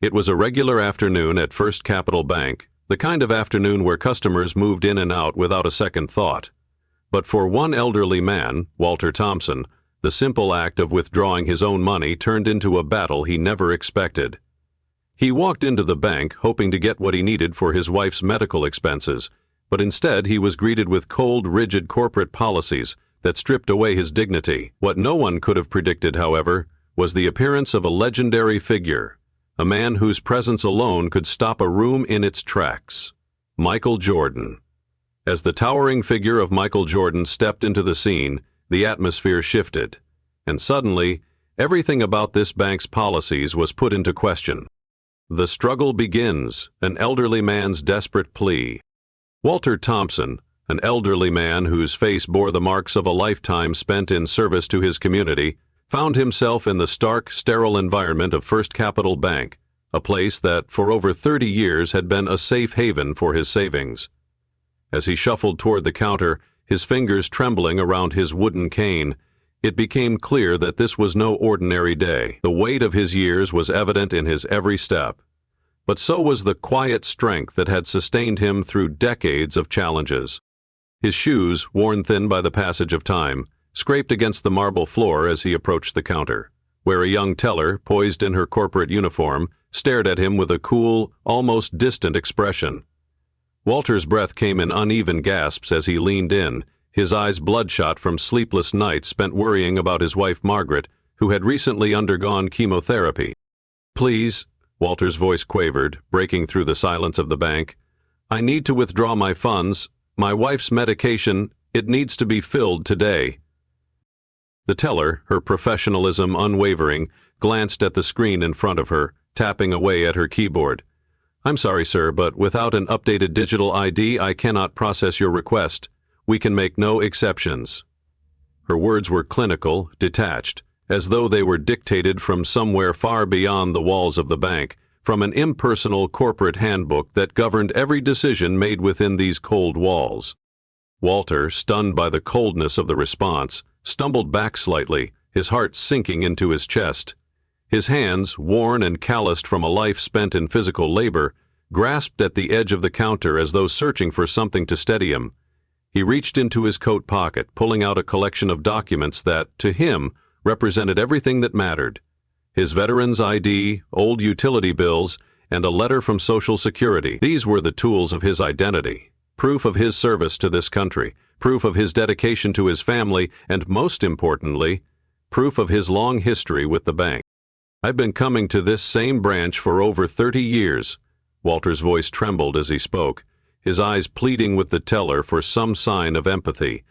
It was a regular afternoon at First Capital Bank, the kind of afternoon where customers moved in and out without a second thought. But for one elderly man, Walter Thompson, the simple act of withdrawing his own money turned into a battle he never expected. He walked into the bank hoping to get what he needed for his wife's medical expenses, but instead he was greeted with cold, rigid corporate policies that stripped away his dignity. What no one could have predicted, however, was the appearance of a legendary figure, a man whose presence alone could stop a room in its tracks: Michael Jordan. As the towering figure of Michael Jordan stepped into the scene, the atmosphere shifted, and suddenly, everything about this bank's policies was put into question. The struggle begins, an elderly man's desperate plea. Walter Thompson, an elderly man whose face bore the marks of a lifetime spent in service to his community, found himself in the stark, sterile environment of First Capital Bank, a place that, for over 30 years, had been a safe haven for his savings. As he shuffled toward the counter, his fingers trembling around his wooden cane, it became clear that this was no ordinary day. The weight of his years was evident in his every step, but so was the quiet strength that had sustained him through decades of challenges. His shoes, worn thin by the passage of time, scraped against the marble floor as he approached the counter, where a young teller, poised in her corporate uniform, stared at him with a cool, almost distant expression. Walter's breath came in uneven gasps as he leaned in, his eyes bloodshot from sleepless nights spent worrying about his wife Margaret, who had recently undergone chemotherapy. "Please," Walter's voice quavered, breaking through the silence of the bank. "I need to withdraw my funds. My wife's medication, it needs to be filled today." The teller, her professionalism unwavering, glanced at the screen in front of her, tapping away at her keyboard. "I'm sorry, sir, but without an updated digital ID, I cannot process your request. We can make no exceptions." Her words were clinical, detached, as though they were dictated from somewhere far beyond the walls of the bank, from an impersonal corporate handbook that governed every decision made within these cold walls. Walter, stunned by the coldness of the response, stumbled back slightly, his heart sinking into his chest. His hands, worn and calloused from a life spent in physical labor, grasped at the edge of the counter as though searching for something to steady him. He reached into his coat pocket, pulling out a collection of documents that, to him, represented everything that mattered: his veteran's ID, old utility bills, and a letter from Social Security. These were the tools of his identity, proof of his service to this country, proof of his dedication to his family, and most importantly, proof of his long history with the bank. "I've been coming to this same branch for over 30 years. Walter's voice trembled as he spoke, his eyes pleading with the teller for some sign of empathy.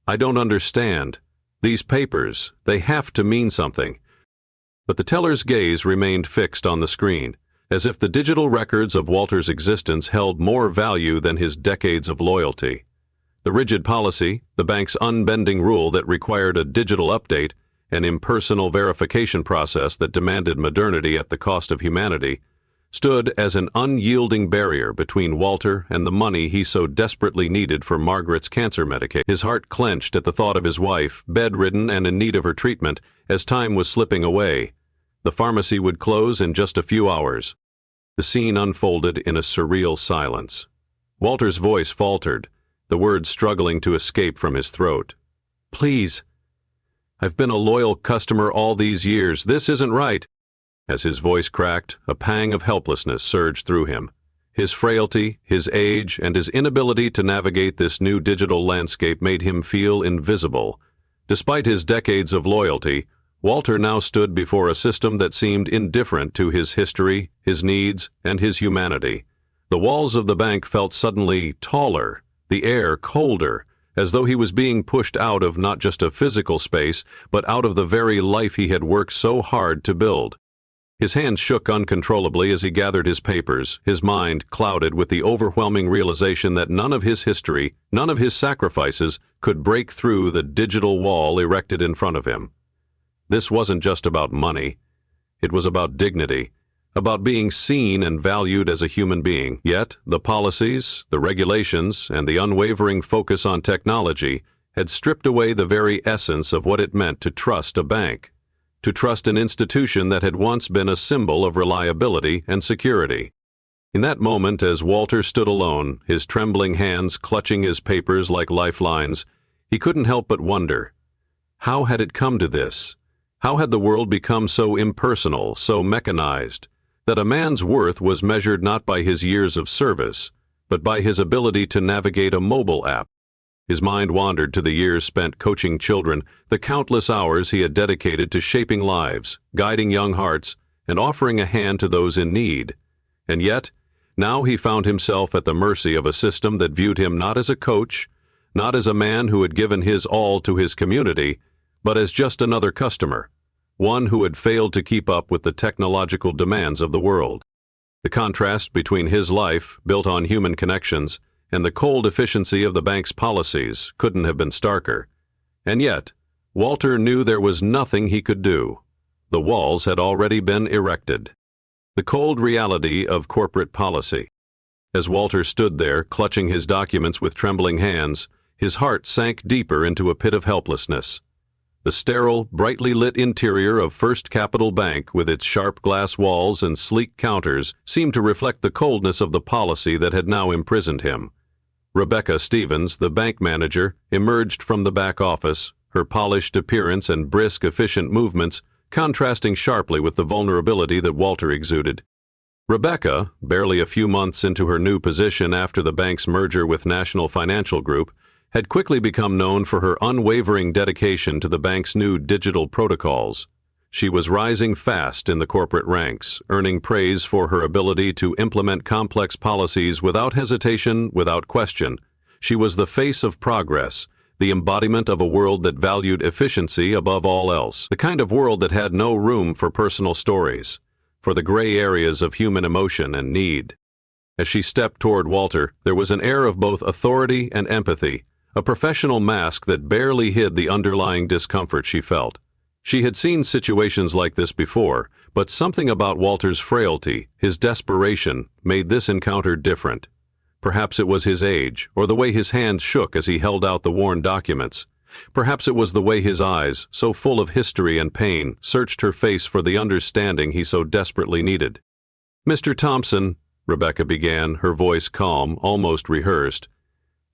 "I don't understand. These papers, they have to mean something." But the teller's gaze remained fixed on the screen, as if the digital records of Walter's existence held more value than his decades of loyalty. The rigid policy, the bank's unbending rule that required a digital update, an impersonal verification process that demanded modernity at the cost of humanity, stood as an unyielding barrier between Walter and the money he so desperately needed for Margaret's cancer medication. His heart clenched at the thought of his wife, bedridden and in need of her treatment, as time was slipping away. The pharmacy would close in just a few hours. The scene unfolded in a surreal silence. Walter's voice faltered, the words struggling to escape from his throat. "Please. I've been a loyal customer all these years. This isn't right." As his voice cracked, a pang of helplessness surged through him. His frailty, his age, and his inability to navigate this new digital landscape made him feel invisible. Despite his decades of loyalty, Walter now stood before a system that seemed indifferent to his history, his needs, and his humanity. The walls of the bank felt suddenly taller, the air colder, as though he was being pushed out of not just a physical space, but out of the very life he had worked so hard to build. His hands shook uncontrollably as he gathered his papers, his mind clouded with the overwhelming realization that none of his history, none of his sacrifices, could break through the digital wall erected in front of him. This wasn't just about money. It was about dignity, about being seen and valued as a human being. Yet, the policies, the regulations, and the unwavering focus on technology had stripped away the very essence of what it meant to trust a bank. to trust an institution that had once been a symbol of reliability and security. In that moment, as Walter stood alone, his trembling hands clutching his papers like lifelines, he couldn't help but wonder, how had it come to this? How had the world become so impersonal, so mechanized, that a man's worth was measured not by his years of service, but by his ability to navigate a mobile app? His mind wandered to the years spent coaching children, the countless hours he had dedicated to shaping lives, guiding young hearts, and offering a hand to those in need. And yet, now he found himself at the mercy of a system that viewed him not as a coach, not as a man who had given his all to his community, but as just another customer, one who had failed to keep up with the technological demands of the world. The contrast between his life, built on human connections, and the cold efficiency of the bank's policies couldn't have been starker. And yet, Walter knew there was nothing he could do. The walls had already been erected. The cold reality of corporate policy. As Walter stood there, clutching his documents with trembling hands, his heart sank deeper into a pit of helplessness. The sterile, brightly lit interior of First Capital Bank, with its sharp glass walls and sleek counters, seemed to reflect the coldness of the policy that had now imprisoned him. Rebecca Stevens, the bank manager, emerged from the back office, her polished appearance and brisk, efficient movements contrasting sharply with the vulnerability that Walter exuded. Rebecca, barely a few months into her new position after the bank's merger with National Financial Group, had quickly become known for her unwavering dedication to the bank's new digital protocols. She was rising fast in the corporate ranks, earning praise for her ability to implement complex policies without hesitation, without question. She was the face of progress, the embodiment of a world that valued efficiency above all else, the kind of world that had no room for personal stories, for the gray areas of human emotion and need. As she stepped toward Walter, there was an air of both authority and empathy, a professional mask that barely hid the underlying discomfort she felt. She had seen situations like this before, but something about Walter's frailty, his desperation, made this encounter different. Perhaps it was his age, or the way his hands shook as he held out the worn documents. Perhaps it was the way his eyes, so full of history and pain, searched her face for the understanding he so desperately needed. "Mr. Thompson," Rebecca began, her voice calm, almost rehearsed,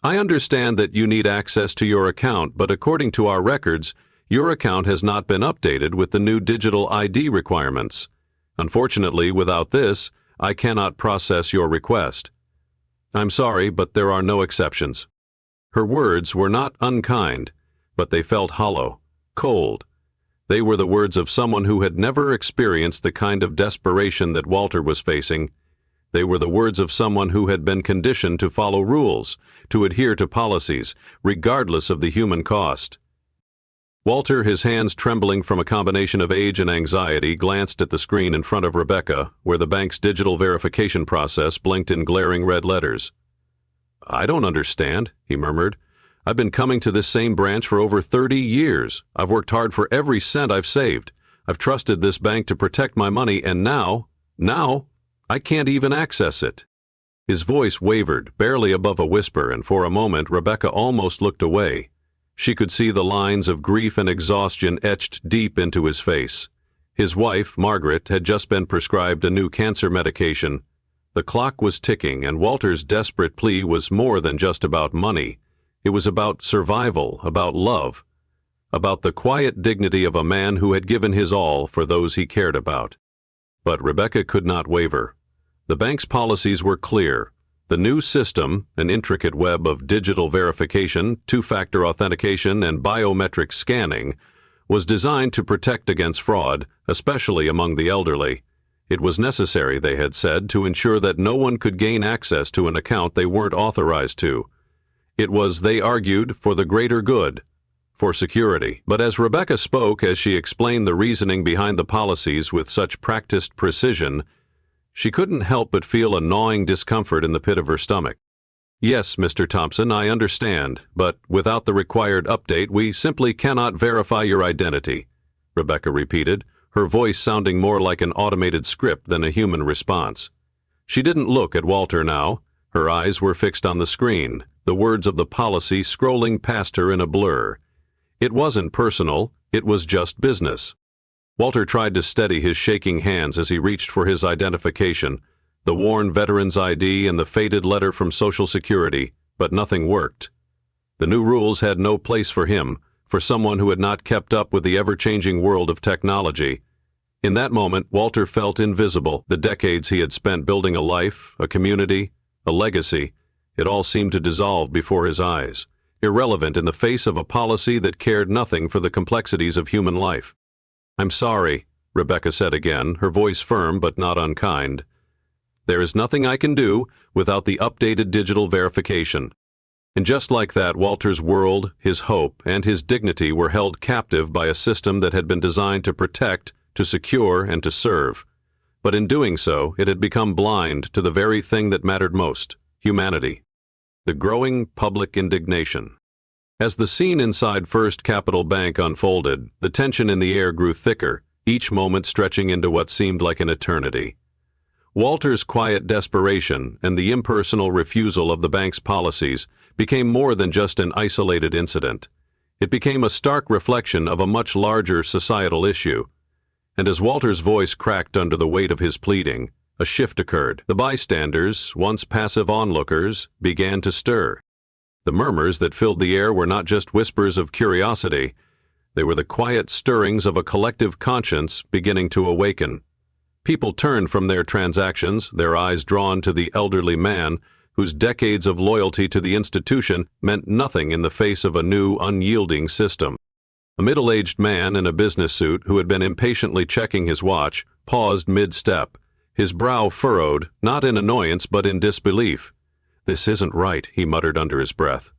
"I understand that you need access to your account, but according to our records, your account has not been updated with the new digital ID requirements. Unfortunately, without this, I cannot process your request. I'm sorry, but there are no exceptions." Her words were not unkind, but they felt hollow, cold. They were the words of someone who had never experienced the kind of desperation that Walter was facing. They were the words of someone who had been conditioned to follow rules, to adhere to policies, regardless of the human cost. Walter, his hands trembling from a combination of age and anxiety, glanced at the screen in front of Rebecca, where the bank's digital verification process blinked in glaring red letters. "I don't understand," he murmured. "I've been coming to this same branch for over 30 years. I've worked hard for every cent I've saved. I've trusted this bank to protect my money, and now, I can't even access it." His voice wavered, barely above a whisper, and for a moment Rebecca almost looked away. She could see the lines of grief and exhaustion etched deep into his face. His wife, Margaret, had just been prescribed a new cancer medication. The clock was ticking, and Walter's desperate plea was more than just about money. It was about survival, about love, about the quiet dignity of a man who had given his all for those he cared about. But Rebecca could not waver. The bank's policies were clear. The new system, an intricate web of digital verification, two-factor authentication, and biometric scanning, was designed to protect against fraud, especially among the elderly. It was necessary, they had said, to ensure that no one could gain access to an account they weren't authorized to. It was, they argued, for the greater good, for security. But as Rebecca spoke, as she explained the reasoning behind the policies with such practiced precision, she couldn't help but feel a gnawing discomfort in the pit of her stomach. "Yes, Mr. Thompson, I understand, but without the required update, we simply cannot verify your identity," Rebecca repeated, her voice sounding more like an automated script than a human response. She didn't look at Walter now. Her eyes were fixed on the screen, the words of the policy scrolling past her in a blur. It wasn't personal, it was just business. Walter tried to steady his shaking hands as he reached for his identification, the worn veteran's ID and the faded letter from Social Security, but nothing worked. The new rules had no place for him, for someone who had not kept up with the ever-changing world of technology. In that moment, Walter felt invisible. The decades he had spent building a life, a community, a legacy, it all seemed to dissolve before his eyes, irrelevant in the face of a policy that cared nothing for the complexities of human life. "I'm sorry," Rebecca said again, her voice firm but not unkind. "There is nothing I can do without the updated digital verification." And just like that, Walter's world, his hope, and his dignity were held captive by a system that had been designed to protect, to secure, and to serve. But in doing so, it had become blind to the very thing that mattered most: humanity. The growing public indignation. As the scene inside First Capital Bank unfolded, the tension in the air grew thicker, each moment stretching into what seemed like an eternity. Walter's quiet desperation and the impersonal refusal of the bank's policies became more than just an isolated incident. It became a stark reflection of a much larger societal issue. And as Walter's voice cracked under the weight of his pleading, a shift occurred. The bystanders, once passive onlookers, began to stir. The murmurs that filled the air were not just whispers of curiosity. They were the quiet stirrings of a collective conscience beginning to awaken. People turned from their transactions, their eyes drawn to the elderly man whose decades of loyalty to the institution meant nothing in the face of a new, unyielding system. A middle-aged man in a business suit who had been impatiently checking his watch paused mid-step, his brow furrowed, not in annoyance but in disbelief. "This isn't right," he muttered under his breath.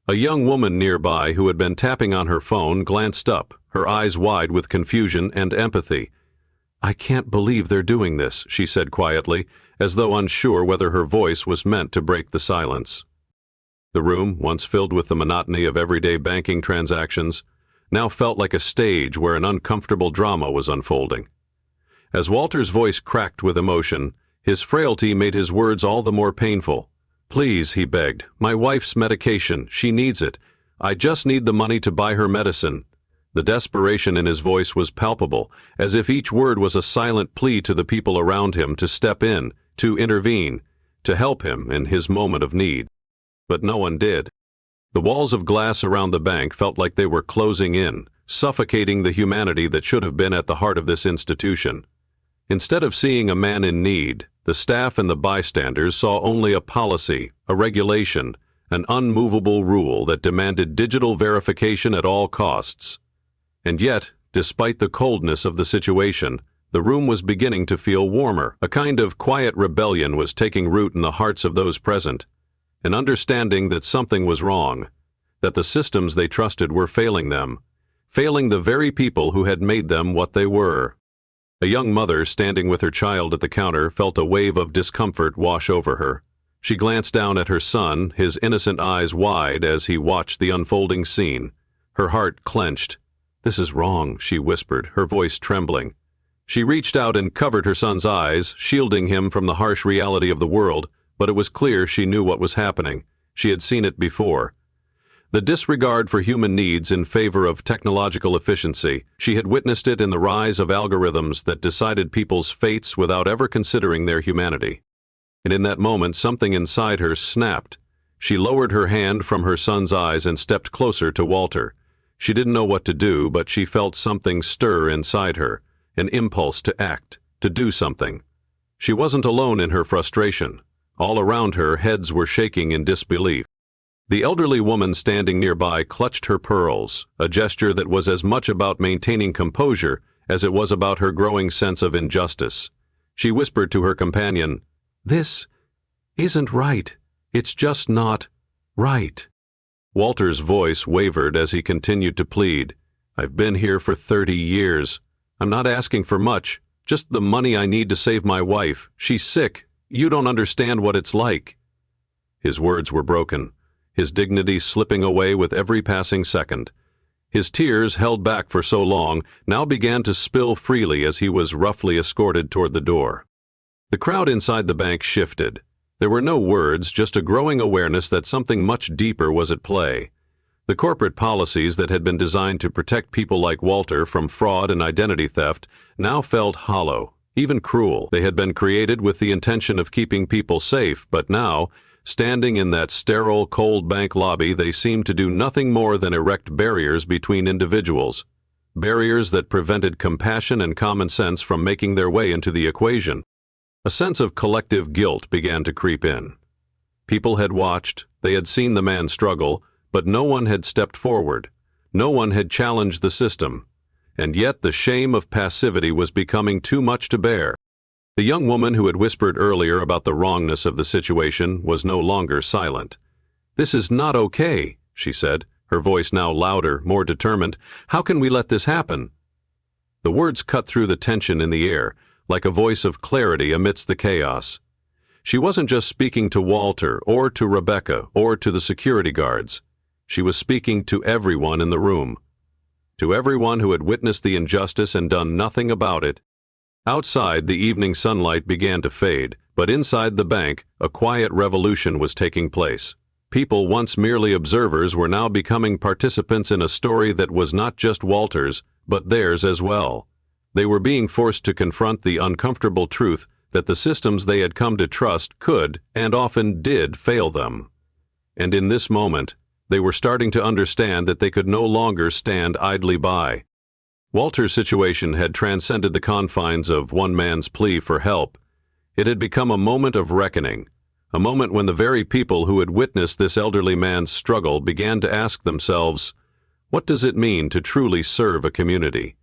A young woman nearby who had been tapping on her phone glanced up, her eyes wide with confusion and empathy. "I can't believe they're doing this," she said quietly, as though unsure whether her voice was meant to break the silence. The room, once filled with the monotony of everyday banking transactions, now felt like a stage where an uncomfortable drama was unfolding. As Walter's voice cracked with emotion, his frailty made his words all the more painful. "Please," he begged, "my wife's medication, she needs it. I just need the money to buy her medicine." The desperation in his voice was palpable, as if each word was a silent plea to the people around him to step in, to intervene, to help him in his moment of need. But no one did. The walls of glass around the bank felt like they were closing in, suffocating the humanity that should have been at the heart of this institution. Instead of seeing a man in need, the staff and the bystanders saw only a policy, a regulation, an unmovable rule that demanded digital verification at all costs. And yet, despite the coldness of the situation, the room was beginning to feel warmer. A kind of quiet rebellion was taking root in the hearts of those present, an understanding that something was wrong, that the systems they trusted were failing them, failing the very people who had made them what they were. A young mother standing with her child at the counter felt a wave of discomfort wash over her. She glanced down at her son, his innocent eyes wide as he watched the unfolding scene. Her heart clenched. "This is wrong," she whispered, her voice trembling. She reached out and covered her son's eyes, shielding him from the harsh reality of the world, but it was clear she knew what was happening. She had seen it before. The disregard for human needs in favor of technological efficiency. She had witnessed it in the rise of algorithms that decided people's fates without ever considering their humanity. And in that moment, something inside her snapped. She lowered her hand from her son's eyes and stepped closer to Walter. She didn't know what to do, but she felt something stir inside her, an impulse to act, to do something. She wasn't alone in her frustration. All around her, heads were shaking in disbelief. The elderly woman standing nearby clutched her pearls, a gesture that was as much about maintaining composure as it was about her growing sense of injustice. She whispered to her companion, "This isn't right. It's just not right." Walter's voice wavered as he continued to plead. "I've been here for 30 years. I'm not asking for much, just the money I need to save my wife. She's sick. You don't understand what it's like." His words were broken, his dignity slipping away with every passing second. His tears, held back for so long, now began to spill freely as he was roughly escorted toward the door. The crowd inside the bank shifted. There were no words, just a growing awareness that something much deeper was at play. The corporate policies that had been designed to protect people like Walter from fraud and identity theft now felt hollow, even cruel. They had been created with the intention of keeping people safe, but now, standing in that sterile, cold bank lobby, they seemed to do nothing more than erect barriers between individuals. Barriers that prevented compassion and common sense from making their way into the equation. A sense of collective guilt began to creep in. People had watched, they had seen the man struggle, but no one had stepped forward. No one had challenged the system. And yet the shame of passivity was becoming too much to bear. The young woman who had whispered earlier about the wrongness of the situation was no longer silent. "This is not okay," she said, her voice now louder, more determined. "How can we let this happen?" The words cut through the tension in the air, like a voice of clarity amidst the chaos. She wasn't just speaking to Walter, or to Rebecca, or to the security guards. She was speaking to everyone in the room. To everyone who had witnessed the injustice and done nothing about it. Outside, the evening sunlight began to fade, but inside the bank, a quiet revolution was taking place. People once merely observers were now becoming participants in a story that was not just Walter's, but theirs as well. They were being forced to confront the uncomfortable truth that the systems they had come to trust could, and often did, fail them. And in this moment, they were starting to understand that they could no longer stand idly by. Walter's situation had transcended the confines of one man's plea for help. It had become a moment of reckoning, a moment when the very people who had witnessed this elderly man's struggle began to ask themselves, what does it mean to truly serve a community?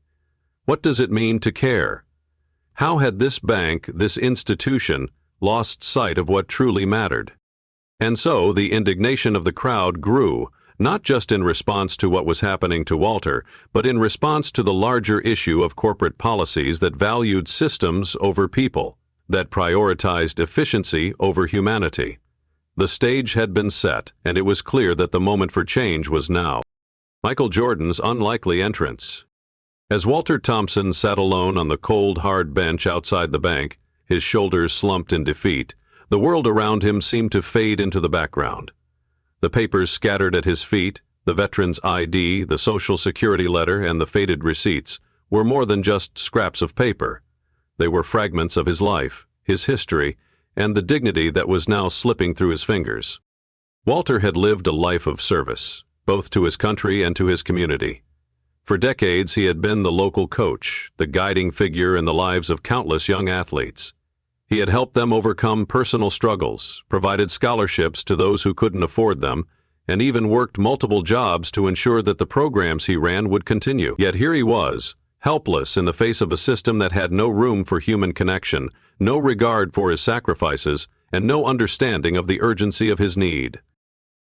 What does it mean to care? How had this bank, this institution, lost sight of what truly mattered? And so the indignation of the crowd grew, not just in response to what was happening to Walter, but in response to the larger issue of corporate policies that valued systems over people, that prioritized efficiency over humanity. The stage had been set, and it was clear that the moment for change was now. Michael Jordan's unlikely entrance. As Walter Thompson sat alone on the cold, hard bench outside the bank, his shoulders slumped in defeat, the world around him seemed to fade into the background. The papers scattered at his feet, the veteran's ID, the Social Security letter, and the faded receipts were more than just scraps of paper. They were fragments of his life, his history, and the dignity that was now slipping through his fingers. Walter had lived a life of service, both to his country and to his community. For decades, he had been the local coach, the guiding figure in the lives of countless young athletes. He had helped them overcome personal struggles, provided scholarships to those who couldn't afford them, and even worked multiple jobs to ensure that the programs he ran would continue. Yet here he was, helpless in the face of a system that had no room for human connection, no regard for his sacrifices, and no understanding of the urgency of his need.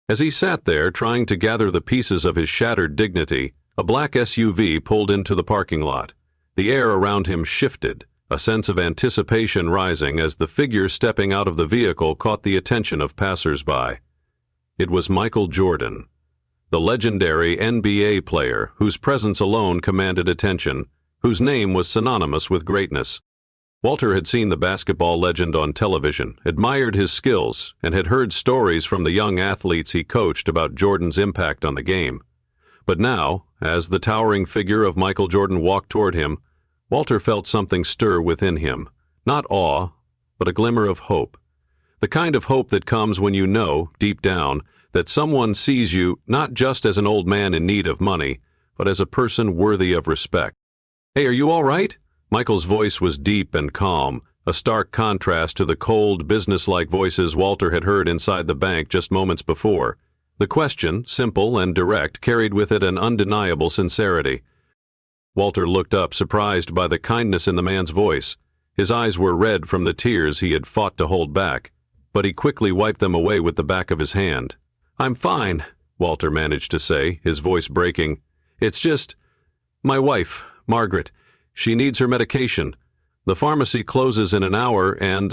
As he sat there trying to gather the pieces of his shattered dignity, a black SUV pulled into the parking lot. The air around him shifted, a sense of anticipation rising as the figure stepping out of the vehicle caught the attention of passers-by. It was Michael Jordan, the legendary NBA player whose presence alone commanded attention, whose name was synonymous with greatness. Walter had seen the basketball legend on television, admired his skills, and had heard stories from the young athletes he coached about Jordan's impact on the game. But now, as the towering figure of Michael Jordan walked toward him, Walter felt something stir within him, not awe, but a glimmer of hope. The kind of hope that comes when you know, deep down, that someone sees you not just as an old man in need of money, but as a person worthy of respect. "Hey, are you all right?" Michael's voice was deep and calm, a stark contrast to the cold, businesslike voices Walter had heard inside the bank just moments before. The question, simple and direct, carried with it an undeniable sincerity. Walter looked up, surprised by the kindness in the man's voice. His eyes were red from the tears he had fought to hold back, but he quickly wiped them away with the back of his hand. "I'm fine," Walter managed to say, his voice breaking. "It's just my wife, Margaret. She needs her medication. The pharmacy closes in an hour, and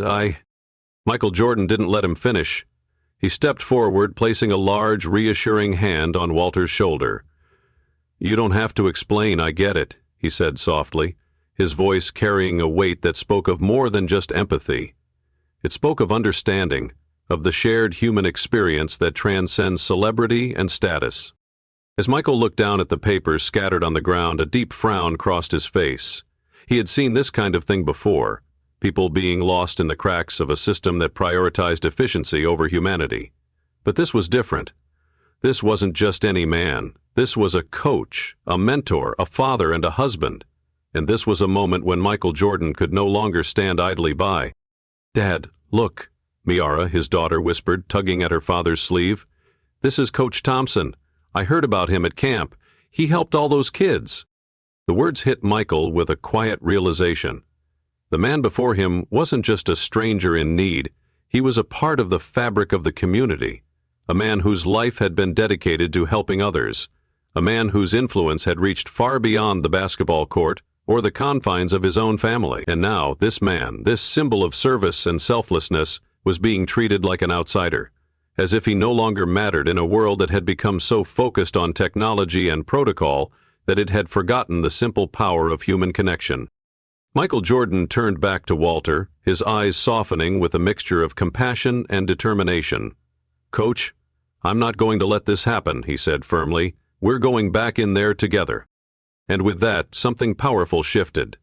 Michael Jordan didn't let him finish. He stepped forward, placing a large, reassuring hand on Walter's shoulder. "You don't have to explain, I get it," he said softly, his voice carrying a weight that spoke of more than just empathy. It spoke of understanding, of the shared human experience that transcends celebrity and status. As Michael looked down at the papers scattered on the ground, a deep frown crossed his face. He had seen this kind of thing before, people being lost in the cracks of a system that prioritized efficiency over humanity. But this was different. This wasn't just any man. This was a coach, a mentor, a father, and a husband. And this was a moment when Michael Jordan could no longer stand idly by. "Dad, look," Miara, his daughter, whispered, tugging at her father's sleeve. "This is Coach Thompson. I heard about him at camp. He helped all those kids." The words hit Michael with a quiet realization. The man before him wasn't just a stranger in need. He was a part of the fabric of the community, a man whose life had been dedicated to helping others, a man whose influence had reached far beyond the basketball court or the confines of his own family. And now, this man, this symbol of service and selflessness, was being treated like an outsider, as if he no longer mattered in a world that had become so focused on technology and protocol that it had forgotten the simple power of human connection. Michael Jordan turned back to Walter, his eyes softening with a mixture of compassion and determination. "Coach, I'm not going to let this happen," he said firmly. "We're going back in there together." And with that, something powerful shifted.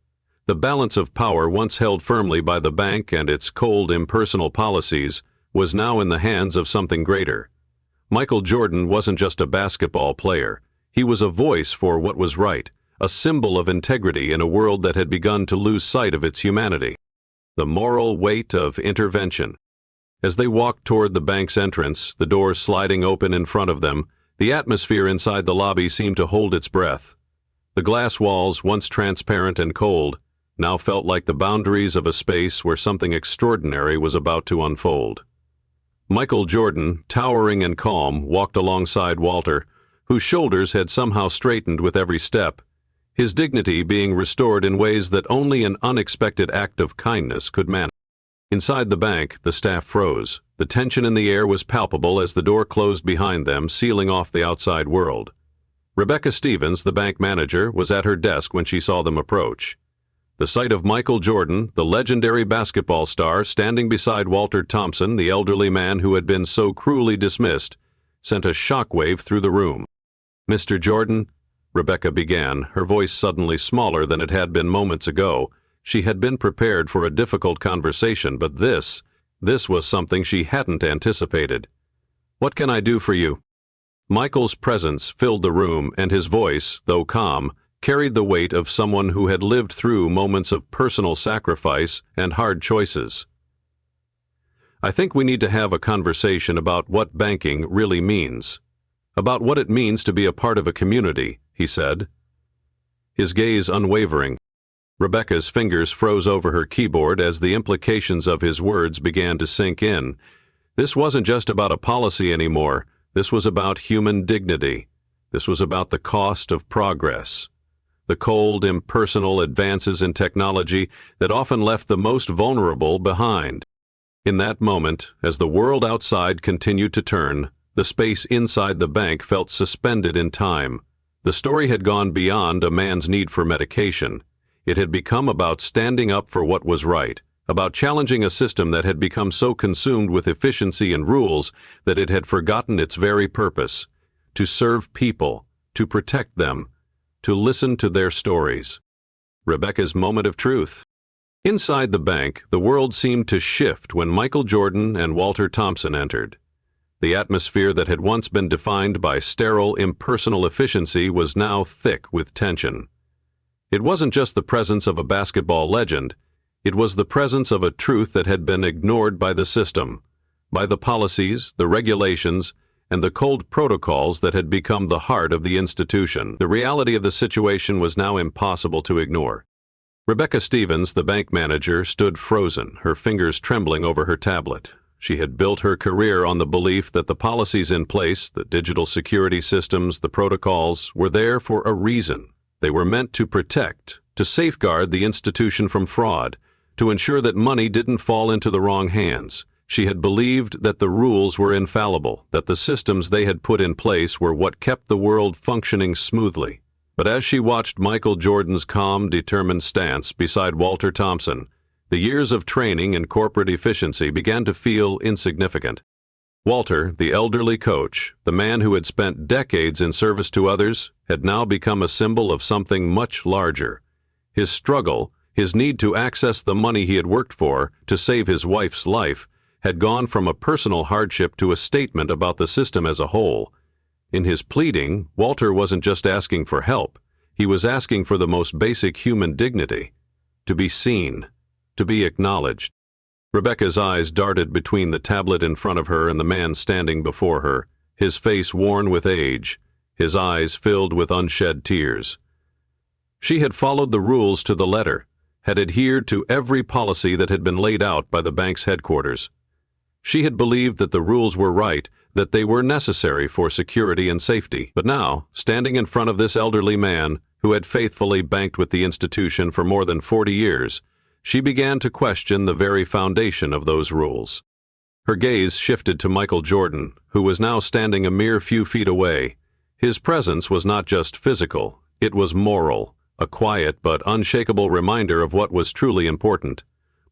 The balance of power once held firmly by the bank and its cold, impersonal policies was now in the hands of something greater. Michael Jordan wasn't just a basketball player. He was a voice for what was right, a symbol of integrity in a world that had begun to lose sight of its humanity. The moral weight of intervention. As they walked toward the bank's entrance, the doors sliding open in front of them, the atmosphere inside the lobby seemed to hold its breath. The glass walls, once transparent and cold, now felt like the boundaries of a space where something extraordinary was about to unfold. Michael Jordan, towering and calm, walked alongside Walter, whose shoulders had somehow straightened with every step, his dignity being restored in ways that only an unexpected act of kindness could manage. Inside the bank, the staff froze. The tension in the air was palpable as the door closed behind them, sealing off the outside world. Rebecca Stevens, the bank manager, was at her desk when she saw them approach. The sight of Michael Jordan, the legendary basketball star, standing beside Walter Thompson, the elderly man who had been so cruelly dismissed, sent a shockwave through the room. "Mr. Jordan," Rebecca began, her voice suddenly smaller than it had been moments ago. She had been prepared for a difficult conversation, but this was something she hadn't anticipated. "What can I do for you?" Michael's presence filled the room, and his voice, though calm, carried the weight of someone who had lived through moments of personal sacrifice and hard choices. "I think we need to have a conversation about what banking really means, about what it means to be a part of a community," he said, his gaze unwavering. Rebecca's fingers froze over her keyboard as the implications of his words began to sink in. This wasn't just about a policy anymore. This was about human dignity. This was about the cost of progress. The cold, impersonal advances in technology that often left the most vulnerable behind. In that moment, as the world outside continued to turn, the space inside the bank felt suspended in time. The story had gone beyond a man's need for medication. It had become about standing up for what was right, about challenging a system that had become so consumed with efficiency and rules that it had forgotten its very purpose: to serve people, to protect them, to listen to their stories. Rebecca's moment of truth. Inside the bank, the world seemed to shift when Michael Jordan and Walter Thompson entered. The atmosphere that had once been defined by sterile, impersonal efficiency was now thick with tension. It wasn't just the presence of a basketball legend. It was the presence of a truth that had been ignored by the system, by the policies, the regulations, and the cold protocols that had become the heart of the institution. The reality of the situation was now impossible to ignore. Rebecca Stevens, the bank manager, stood frozen, her fingers trembling over her tablet. She had built her career on the belief that the policies in place, the digital security systems, the protocols, were there for a reason. They were meant to protect, to safeguard the institution from fraud, to ensure that money didn't fall into the wrong hands. She had believed that the rules were infallible, that the systems they had put in place were what kept the world functioning smoothly. But as she watched Michael Jordan's calm, determined stance beside Walter Thompson, the years of training in corporate efficiency began to feel insignificant. Walter, the elderly coach, the man who had spent decades in service to others, had now become a symbol of something much larger. His struggle, his need to access the money he had worked for to save his wife's life, had gone from a personal hardship to a statement about the system as a whole. In his pleading, Walter wasn't just asking for help. He was asking for the most basic human dignity: to be seen, to be acknowledged. Rebecca's eyes darted between the tablet in front of her and the man standing before her, his face worn with age, his eyes filled with unshed tears. She had followed the rules to the letter, had adhered to every policy that had been laid out by the bank's headquarters. She had believed that the rules were right, that they were necessary for security and safety. But now, standing in front of this elderly man, who had faithfully banked with the institution for more than 40 years, she began to question the very foundation of those rules. Her gaze shifted to Michael Jordan, who was now standing a mere few feet away. His presence was not just physical, it was moral, a quiet but unshakable reminder of what was truly important.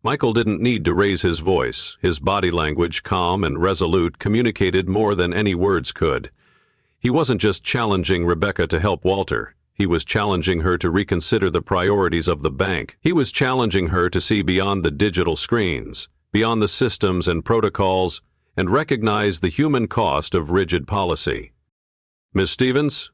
Michael didn't need to raise his voice. His body language, calm and resolute, communicated more than any words could. He wasn't just challenging Rebecca to help Walter. He was challenging her to reconsider the priorities of the bank. He was challenging her to see beyond the digital screens, beyond the systems and protocols, and recognize the human cost of rigid policy. "Miss Stevens?"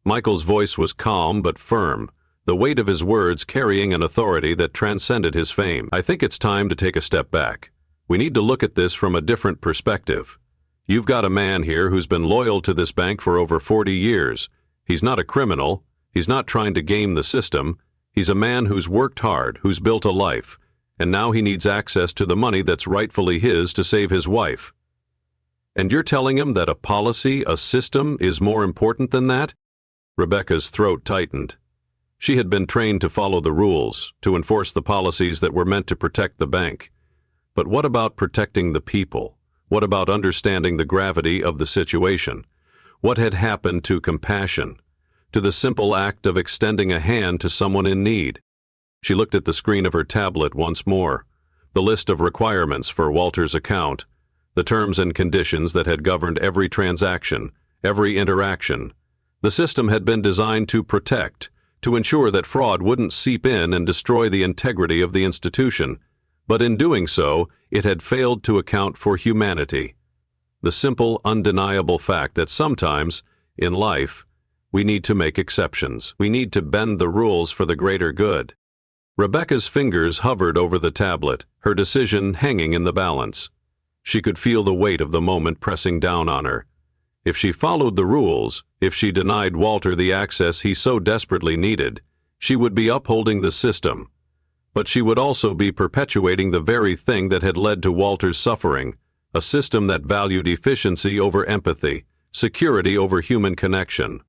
Michael's voice was calm but firm, the weight of his words carrying an authority that transcended his fame. "I think it's time to take a step back. We need to look at this from a different perspective. You've got a man here who's been loyal to this bank for over 40 years. He's not a criminal. He's not trying to game the system. He's a man who's worked hard, who's built a life, and now he needs access to the money that's rightfully his to save his wife. And you're telling him that a policy, a system, is more important than that?" Rebecca's throat tightened. She had been trained to follow the rules, to enforce the policies that were meant to protect the bank. But what about protecting the people? What about understanding the gravity of the situation? What had happened to compassion, to the simple act of extending a hand to someone in need? She looked at the screen of her tablet once more, the list of requirements for Walter's account, the terms and conditions that had governed every transaction, every interaction. The system had been designed to protect, to ensure that fraud wouldn't seep in and destroy the integrity of the institution, but in doing so, it had failed to account for humanity. The simple, undeniable fact that sometimes, in life, we need to make exceptions. We need to bend the rules for the greater good. Rebecca's fingers hovered over the tablet, her decision hanging in the balance. She could feel the weight of the moment pressing down on her. If she followed the rules, if she denied Walter the access he so desperately needed, she would be upholding the system. But she would also be perpetuating the very thing that had led to Walter's suffering, a system that valued efficiency over empathy, security over human connection.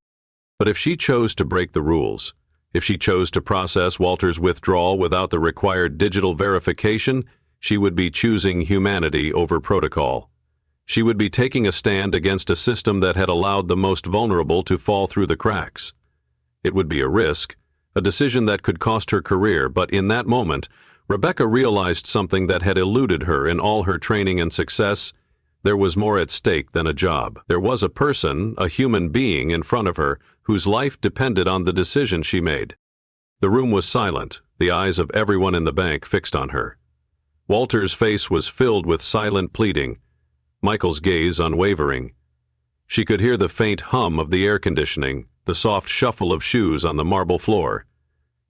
But if she chose to break the rules, if she chose to process Walter's withdrawal without the required digital verification, she would be choosing humanity over protocol. She would be taking a stand against a system that had allowed the most vulnerable to fall through the cracks. It would be a risk, a decision that could cost her career, but in that moment, Rebecca realized something that had eluded her in all her training and success. There was more at stake than a job. There was a person, a human being in front of her, whose life depended on the decision she made. The room was silent, the eyes of everyone in the bank fixed on her. Walter's face was filled with silent pleading, Michael's gaze unwavering. She could hear the faint hum of the air conditioning, the soft shuffle of shoes on the marble floor.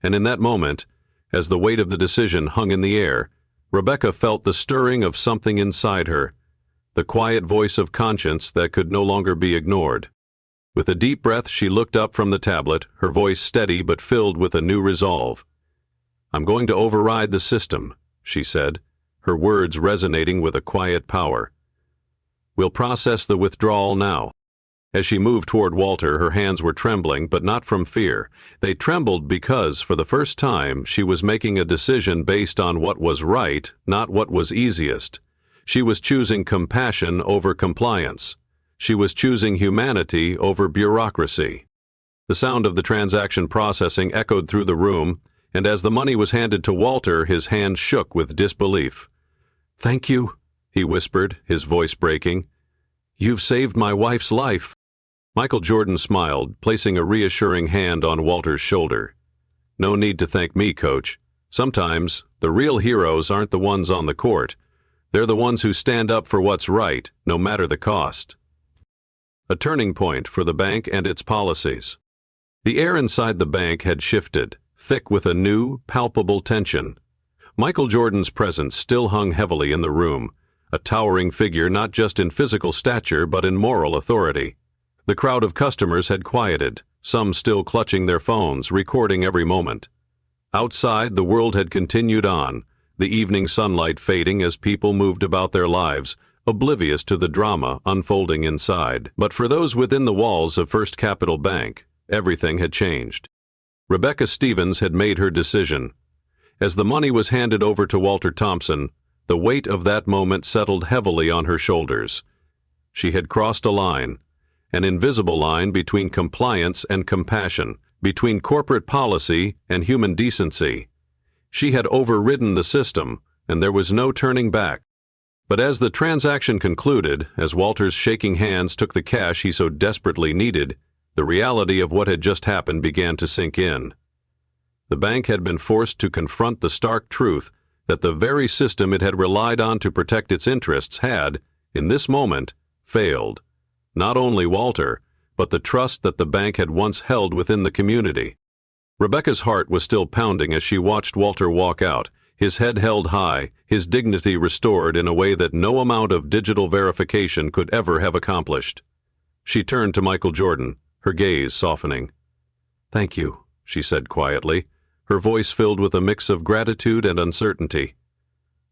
And in that moment, as the weight of the decision hung in the air, Rebecca felt the stirring of something inside her, the quiet voice of conscience that could no longer be ignored. With a deep breath, she looked up from the tablet, her voice steady but filled with a new resolve. "I'm going to override the system," she said, her words resonating with a quiet power. "We'll process the withdrawal now." As she moved toward Walter, her hands were trembling, but not from fear. They trembled because, for the first time, she was making a decision based on what was right, not what was easiest. She was choosing compassion over compliance. She was choosing humanity over bureaucracy. The sound of the transaction processing echoed through the room, and as the money was handed to Walter, his hand shook with disbelief. "Thank you," he whispered, his voice breaking. You've saved my wife's life." Michael Jordan smiled, placing a reassuring hand on Walter's shoulder. "No need to thank me, Coach. Sometimes, the real heroes aren't the ones on the court. They're the ones who stand up for what's right, no matter the cost." A turning point for the bank and its policies. The air inside the bank had shifted, thick with a new, palpable tension. Michael Jordan's presence still hung heavily in the room, a towering figure not just in physical stature but in moral authority. The crowd of customers had quieted, some still clutching their phones, recording every moment. Outside, the world had continued on, the evening sunlight fading as people moved about their lives, oblivious to the drama unfolding inside. But for those within the walls of First Capital Bank, everything had changed. Rebecca Stevens had made her decision. As the money was handed over to Walter Thompson, the weight of that moment settled heavily on her shoulders. She had crossed a line, an invisible line between compliance and compassion, between corporate policy and human decency. She had overridden the system, and there was no turning back. But as the transaction concluded, as Walter's shaking hands took the cash he so desperately needed, the reality of what had just happened began to sink in. The bank had been forced to confront the stark truth that the very system it had relied on to protect its interests had, in this moment, failed. Not only Walter, but the trust that the bank had once held within the community. Rebecca's heart was still pounding as she watched Walter walk out, his head held high, his dignity restored in a way that no amount of digital verification could ever have accomplished. She turned to Michael Jordan, her gaze softening. "Thank you," she said quietly, her voice filled with a mix of gratitude and uncertainty.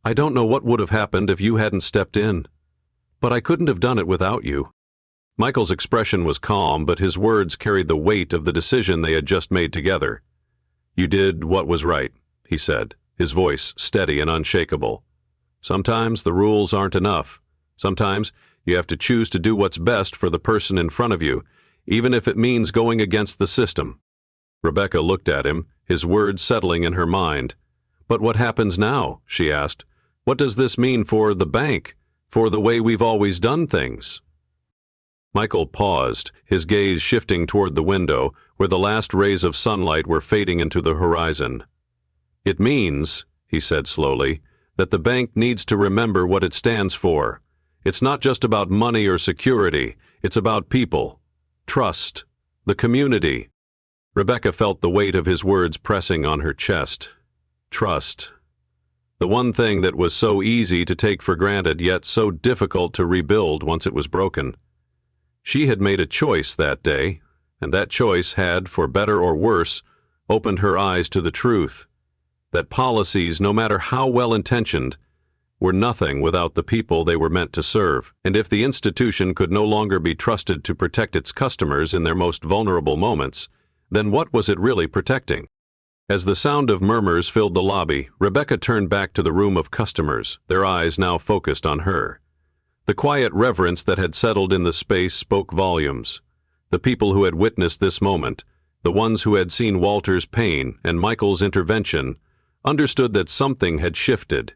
"I don't know what would have happened if you hadn't stepped in, but I couldn't have done it without you." Michael's expression was calm, but his words carried the weight of the decision they had just made together. "You did what was right," he said, his voice steady and unshakable. "Sometimes the rules aren't enough. Sometimes you have to choose to do what's best for the person in front of you, even if it means going against the system." Rebecca looked at him, his words settling in her mind. "But what happens now?" she asked. "What does this mean for the bank, for the way we've always done things?" Michael paused, his gaze shifting toward the window, where the last rays of sunlight were fading into the horizon. "It means," he said slowly, "that the bank needs to remember what it stands for. It's not just about money or security, it's about people, trust, the community." Rebecca felt the weight of his words pressing on her chest. Trust. The one thing that was so easy to take for granted, yet so difficult to rebuild once it was broken. She had made a choice that day, and that choice had, for better or worse, opened her eyes to the truth, that policies, no matter how well-intentioned, were nothing without the people they were meant to serve. And if the institution could no longer be trusted to protect its customers in their most vulnerable moments, then what was it really protecting? As the sound of murmurs filled the lobby, Rebecca turned back to the room of customers, their eyes now focused on her. The quiet reverence that had settled in the space spoke volumes. The people who had witnessed this moment, the ones who had seen Walter's pain and Michael's intervention, understood that something had shifted.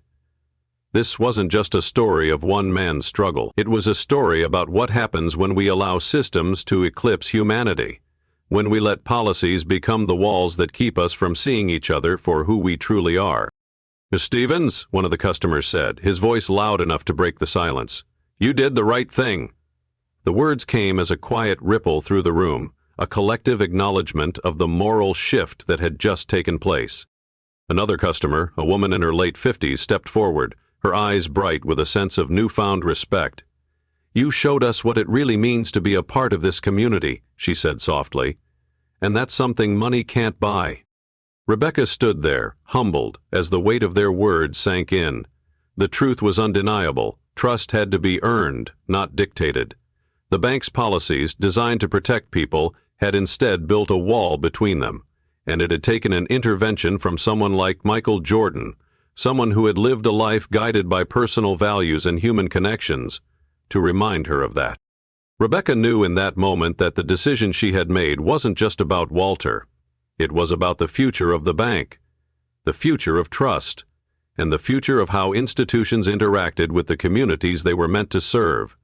This wasn't just a story of one man's struggle. It was a story about what happens when we allow systems to eclipse humanity, when we let policies become the walls that keep us from seeing each other for who we truly are. "Miss Stevens," one of the customers said, his voice loud enough to break the silence, "you did the right thing." The words came as a quiet ripple through the room, a collective acknowledgement of the moral shift that had just taken place. Another customer, a woman in her late 50s, stepped forward, her eyes bright with a sense of newfound respect. "You showed us what it really means to be a part of this community," she said softly, "and that's something money can't buy." Rebecca stood there, humbled, as the weight of their words sank in. The truth was undeniable. Trust had to be earned, not dictated. The bank's policies, designed to protect people, had instead built a wall between them, and it had taken an intervention from someone like Michael Jordan, someone who had lived a life guided by personal values and human connections, to remind her of that. Rebecca knew in that moment that the decision she had made wasn't just about Walter. It was about the future of the bank, the future of trust, and the future of how institutions interacted with the communities they were meant to serve.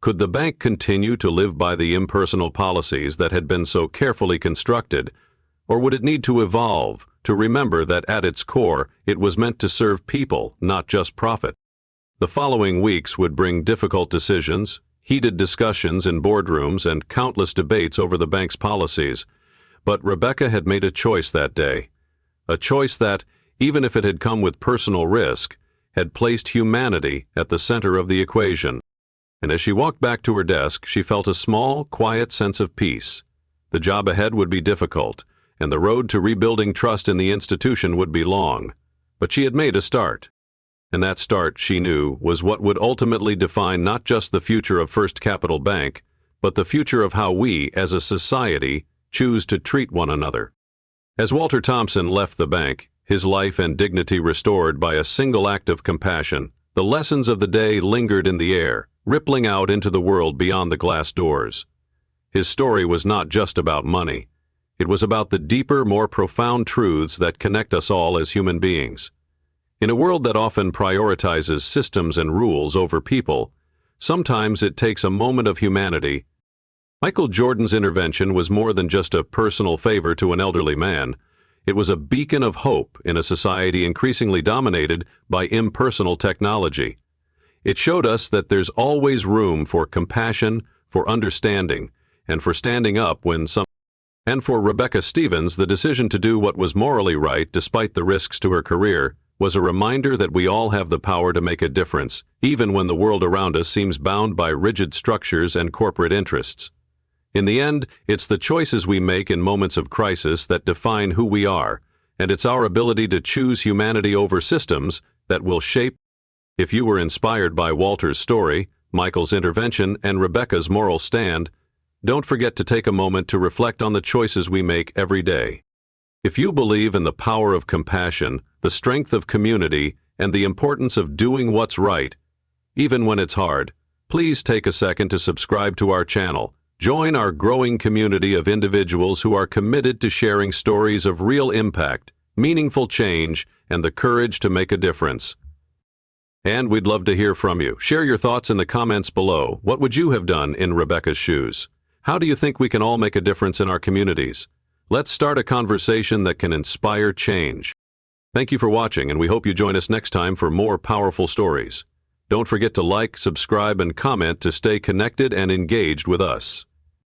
Could the bank continue to live by the impersonal policies that had been so carefully constructed, or would it need to evolve, to remember that at its core it was meant to serve people, not just profit? The following weeks would bring difficult decisions, heated discussions in boardrooms, and countless debates over the bank's policies. But Rebecca had made a choice that day. A choice that, even if it had come with personal risk, had placed humanity at the center of the equation. And as she walked back to her desk, she felt a small, quiet sense of peace. The job ahead would be difficult, and the road to rebuilding trust in the institution would be long. But she had made a start. And that start, she knew, was what would ultimately define not just the future of First Capital Bank, but the future of how we, as a society, choose to treat one another. As Walter Thompson left the bank, his life and dignity restored by a single act of compassion, the lessons of the day lingered in the air, rippling out into the world beyond the glass doors. His story was not just about money. It was about the deeper, more profound truths that connect us all as human beings. In a world that often prioritizes systems and rules over people, sometimes it takes a moment of humanity. Michael Jordan's intervention was more than just a personal favor to an elderly man. It was a beacon of hope in a society increasingly dominated by impersonal technology. It showed us that there's always room for compassion, for understanding, and for standing up when some. And for Rebecca Stevens, the decision to do what was morally right despite the risks to her career was a reminder that we all have the power to make a difference, even when the world around us seems bound by rigid structures and corporate interests. In the end, it's the choices we make in moments of crisis that define who we are, and it's our ability to choose humanity over systems that will shape. If you were inspired by Walter's story, Michael's intervention, and Rebecca's moral stand, don't forget to take a moment to reflect on the choices we make every day. If you believe in the power of compassion, the strength of community, and the importance of doing what's right, even when it's hard, please take a second to subscribe to our channel. Join our growing community of individuals who are committed to sharing stories of real impact, meaningful change, and the courage to make a difference. And we'd love to hear from you. Share your thoughts in the comments below. What would you have done in Rebecca's shoes? How do you think we can all make a difference in our communities? Let's start a conversation that can inspire change. Thank you for watching, and we hope you join us next time for more powerful stories. Don't forget to like, subscribe, and comment to stay connected and engaged with us.